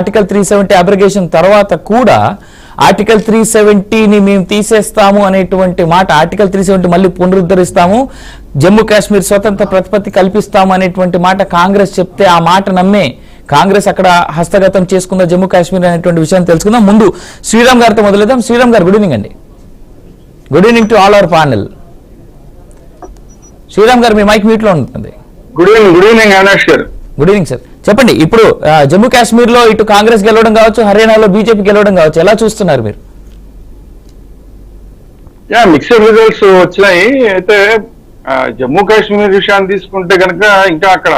Article 370 abrogation తర్వాత కూడా article 370ని మేము తీసేస్తాము అనేటువంటి మాట, ఆర్టికల్ 370 మళ్ళీ పునరుద్ధరిస్తాము, జమ్మూ కాశ్మీర్ స్వతంత్ర ప్రతిపత్తి కల్పిస్తాము అనేటువంటి మాట కాంగ్రెస్ చెప్తే ఆ మాట నమ్మే కాంగ్రెస్ అక్కడ హస్తగతం చేసుకుందా జమ్మూ కాశ్మీర్ అనేటువంటి విషయాన్ని తెలుసుకుందాం. ముందు శ్రీరామ్ గారితో మొదలెద్దాం. శ్రీరామ్ గారు, గుడ్ ఈవినింగ్ అండి. Good evening to all our panel. Sriram garu, మీ మైక్ మ్యూట్ లో ఉంటుంది. గుడ్ ఈవినింగ్ అవినాష్ గారు. Good evening sir. చెప్పండి, ఇప్పుడు జమ్మూ కాశ్మీర్ లో ఇటు కాంగ్రెస్ గెలవడం కావచ్చు, హర్యానాలో బీజేపీ గెలవడం కావచ్చు, ఎలా చూస్తున్నారు మీరు? మిక్స్డ్ రిజల్ట్స్ వచ్చినాయి. అయితే జమ్మూ కాశ్మీర్ విషయాన్ని తీసుకుంటే కనుక ఇంకా అక్కడ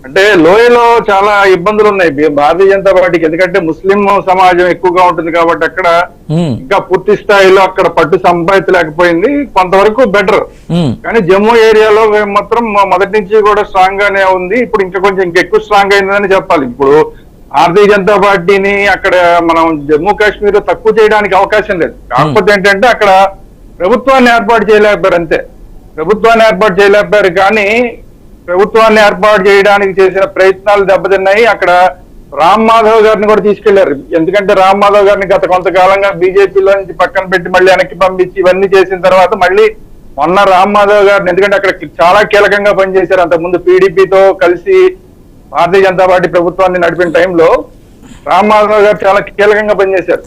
అంటే లోయలో చాలా ఇబ్బందులు ఉన్నాయి భారతీయ జనతా పార్టీకి. ఎందుకంటే ముస్లిం సమాజం ఎక్కువగా ఉంటుంది కాబట్టి అక్కడ ఇంకా పూర్తి స్థాయిలో అక్కడ పట్టు సంపాదించలేకపోయింది. కొంతవరకు బెటర్, కానీ జమ్మూ ఏరియాలో మాత్రం మొదటి నుంచి కూడా స్ట్రాంగ్ గానే ఉంది. ఇప్పుడు ఇంకా కొంచెం ఇంకెక్కువ స్ట్రాంగ్ అయిందని చెప్పాలి. ఇప్పుడు భారతీయ జనతా పార్టీని అక్కడ మనం జమ్మూ కాశ్మీర్ లో తక్కువ చేయడానికి అవకాశం లేదు. కాకపోతే ఏంటంటే అక్కడ ప్రభుత్వాన్ని ఏర్పాటు చేయలేకపోయారు, అంతే. ప్రభుత్వాన్ని ఏర్పాటు చేయలేకపోయారు, కానీ ప్రభుత్వాన్ని ఏర్పాటు చేయడానికి చేసిన ప్రయత్నాలు దెబ్బతిన్నాయి. అక్కడ రామ్ మాధవ్ గారిని కూడా తీసుకెళ్లారు. ఎందుకంటే రామ్ మాధవ్ గారిని గత కొంతకాలంగా బీజేపీలో నుంచి పక్కన పెట్టి మళ్ళీ వెనక్కి పంపించి ఇవన్నీ చేసిన తర్వాత మళ్ళీ మొన్న రామ్ మాధవ్ గారిని, ఎందుకంటే అక్కడ చాలా కీలకంగా పనిచేశారు. అంతకుముందు పీడీపీతో కలిసి భారతీయ జనతా పార్టీ ప్రభుత్వాన్ని నడిపిన టైంలో రామ్ మాధవ్ గారు చాలా కీలకంగా పనిచేశారు.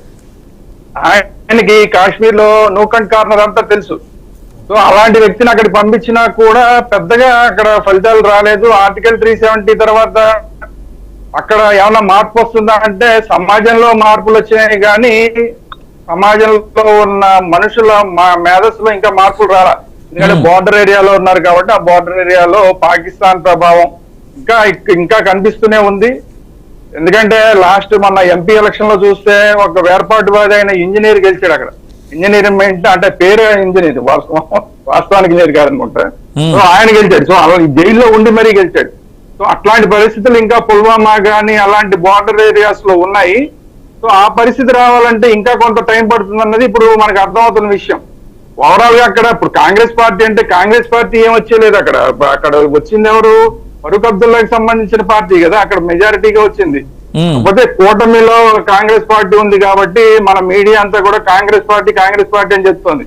ఆయనకి కాశ్మీర్ లో నూక్ అండ్ కార్నర్ అంతా తెలుసు. సో అలాంటి వ్యక్తిని అక్కడికి పంపించినా కూడా పెద్దగా అక్కడ ఫలితాలు రాలేదు. ఆర్టికల్ 370 తర్వాత అక్కడ ఏమన్నా మార్పు వస్తుందా అంటే సమాజంలో మార్పులు వచ్చినాయి, కానీ సమాజంలో ఉన్న మనుషుల మేధస్సులో ఇంకా మార్పులు రాలా. ఎందుకంటే బోర్డర్ ఏరియాలో ఉన్నారు కాబట్టి ఆ బోర్డర్ ఏరియాలో పాకిస్తాన్ ప్రభావం ఇంకా కనిపిస్తూనే ఉంది. ఎందుకంటే లాస్ట్ మొన్న ఎంపీ ఎలక్షన్ లో చూస్తే ఒక వేర్పాటువాది అయిన ఇంజనీర్ గెలిచాడు అక్కడ. ఇంజనీరింగ్ అంటే పేరు ఇంజనీర్, వాస్తవానికి ఇంజనీర్ కాదనుకుంటా. సో ఆయన గెలిచాడు. సో అలా జైల్లో ఉండి మరీ గెలిచాడు. సో అట్లాంటి పరిస్థితులు ఇంకా పుల్వామా గానీ అలాంటి బార్డర్ ఏరియాస్ లో ఉన్నాయి. సో ఆ పరిస్థితి రావాలంటే ఇంకా కొంత టైం పడుతుంది అన్నది ఇప్పుడు మనకు అర్థమవుతున్న విషయం. ఓవరాల్ గా అక్కడ ఇప్పుడు కాంగ్రెస్ పార్టీ అంటే కాంగ్రెస్ పార్టీ ఏం వచ్చేలేదు. అక్కడ వచ్చింది ఎవరు? ఫరూక్ అబ్దుల్లాకి సంబంధించిన పార్టీ కదా అక్కడ మెజారిటీగా వచ్చింది. కాకపోతే కూటమిలో కాంగ్రెస్ పార్టీ ఉంది కాబట్టి మన మీడియా అంతా కూడా కాంగ్రెస్ పార్టీ అని చెప్తోంది.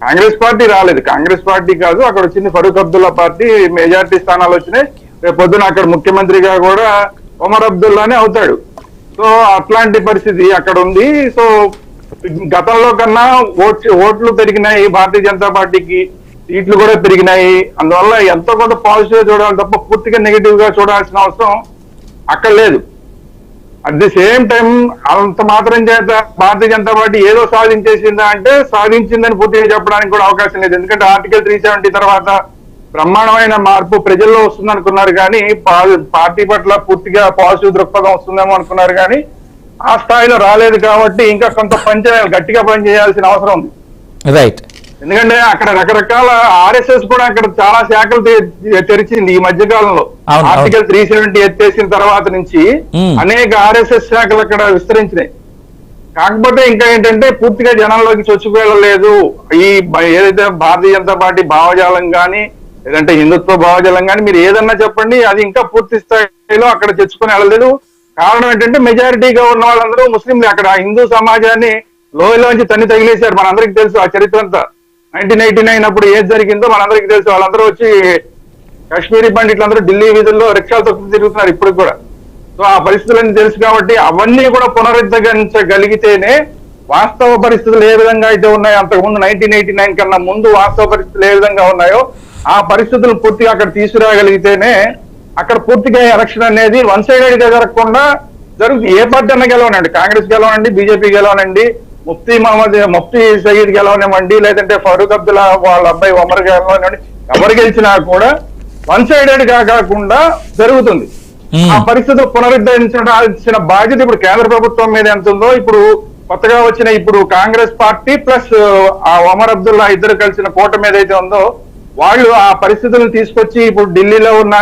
కాంగ్రెస్ పార్టీ రాలేదు, కాంగ్రెస్ పార్టీ కాదు, అక్కడ వచ్చింది ఫరూక్ అబ్దుల్లా పార్టీ. మెజారిటీ స్థానాలు వచ్చినాయి. రేపు పొద్దున అక్కడ ముఖ్యమంత్రిగా కూడా ఒమర్ అబ్దుల్లానే అవుతాడు. సో అట్లాంటి పరిస్థితి అక్కడ ఉంది. సో గతంలో కన్నా ఓట్లు పెరిగినాయి భారతీయ జనతా పార్టీకి, సీట్లు కూడా పెరిగినాయి. అందువల్ల ఎంతో కొంత పాజిటివ్ చూడాలి తప్ప పూర్తిగా నెగిటివ్ గా చూడాల్సిన అవసరం అక్కడ లేదు. అట్ ది సేమ్ టైం అంత మాత్రం చేత భారతీయ జనతా పార్టీ ఏదో సాధించేసిందా అంటే సాధించిందని పూర్తిగా చెప్పడానికి కూడా అవకాశం లేదు. ఎందుకంటే ఆర్టికల్ 370 తర్వాత బ్రహ్మాండమైన మార్పు ప్రజల్లో వస్తుంది అనుకున్నారు, కానీ పార్టీ పట్ల పూర్తిగా పాజిటివ్ దృక్పథం వస్తుందేమో అనుకున్నారు, కానీ ఆ స్థాయిలో రాలేదు. కాబట్టి ఇంకా కొంత గట్టిగా పనిచేయాల్సిన అవసరం ఉంది. రైట్. ఎందుకంటే అక్కడ రకరకాల ఆర్ఎస్ఎస్ కూడా అక్కడ చాలా శాఖలు తెరిచింది ఈ మధ్య కాలంలో. ఆర్టికల్ 370 ఎత్తేసిన తర్వాత నుంచి అనేక ఆర్ఎస్ఎస్ శాఖలు అక్కడ విస్తరించినాయి. కాకపోతే ఇంకా ఏంటంటే పూర్తిగా జనాల్లోకి చొచ్చుకెళ్ళలేదు. ఈ ఏదైతే భారతీయ జనతా పార్టీ భావజాలం కానీ లేదంటే హిందుత్వ భావజాలం కానీ మీరు ఏదన్నా చెప్పండి, అది ఇంకా పూర్తి స్థాయిలో అక్కడ తెచ్చుకుని వెళ్ళలేదు. కారణం ఏంటంటే మెజారిటీగా ఉన్న వాళ్ళందరూ ముస్లింలు. అక్కడ హిందూ సమాజాన్ని లోయలోంచి తగిలేశారు. మనందరికీ తెలుసు ఆ చరిత్ర అంతా. 1989 అప్పుడు ఏది జరిగిందో మనందరికీ తెలుసు. వాళ్ళందరూ వచ్చి కాశ్మీరీ పండిట్లందరూ ఢిల్లీ వీధుల్లో రిక్షాలు తొక్కి తిరుగుతున్నారు ఇప్పుడు కూడా. సో ఆ పరిస్థితులన్నీ తెలుసు కాబట్టి అవన్నీ కూడా పునరుద్ధరించగలిగితేనే వాస్తవ పరిస్థితులు ఏ విధంగా అయితే ఉన్నాయో, అంతకుముందు 1989 కన్నా ముందు వాస్తవ పరిస్థితులు ఏ విధంగా ఉన్నాయో ఆ పరిస్థితులు పూర్తిగా అక్కడ తీసుకురాగలిగితేనే అక్కడ పూర్తిగా ఎలక్షన్ అనేది వన్ సైడెడ్ గా జరగకుండా జరుగుతుంది. ఏ పార్టీ అన్నా గెలవనండి, కాంగ్రెస్ గెలవనండి, బీజేపీ గెలవనండి, ముఫ్తీ సయీద్ గెలవనివ్వండి, లేదంటే ఫరూక్ అబ్దుల్లా వాళ్ళ అబ్బాయి ఒమర్ గెలవనివ్వండి, ఎవరు గెలిచినా కూడా వన్ సైడెడ్ గా కాకుండా జరుగుతుంది. ఆ పరిస్థితులు పునరుద్ధరించాల్సిన బాధ్యత ఇప్పుడు కేంద్ర ప్రభుత్వం మీద ఎంత ఉందో, ఇప్పుడు కొత్తగా వచ్చిన ఇప్పుడు కాంగ్రెస్ పార్టీ ప్లస్ ఆ ఒమర్ అబ్దుల్లా ఇద్దరు కలిసిన కూటమి ఏదైతే ఉందో వాళ్ళు ఆ పరిస్థితులను తీసుకొచ్చి ఇప్పుడు ఢిల్లీలో ఉన్న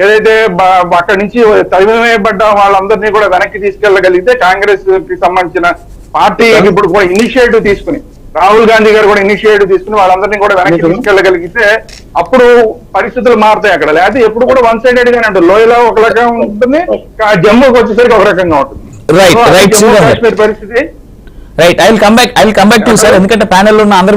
ఏదైతే అక్కడి నుంచి తరిమివేయబడ్డ వాళ్ళందరినీ కూడా వెనక్కి తీసుకెళ్లగలిగితే కాంగ్రెస్ కి సంబంధించిన పార్టీ ఇప్పుడు కూడా ఇనిషియేటివ్ తీసుకుని రాహుల్ గాంధీ గారు కూడా ఇనిషియేటివ్ తీసుకుని వాళ్ళందరినీ కూడా వెనక్కి తీసుకెళ్లగలిగితే అప్పుడు పరిస్థితులు మారుతాయి అక్కడ. లేకపోతే ఎప్పుడు కూడా వన్ సైడెడ్ గానే ఉంటుంది. లోయలో ఒక రకంగా ఉంటుంది, జమ్మూకి వచ్చేసరికి ఒక రకంగా ఉంటుంది. రైట్ జమ్మూ శ్రీధర్ కాశ్మీర్ పరిస్థితి right I will come back to sir, ఎందుకంటే ప్యానెల్ ఉన్న అందరి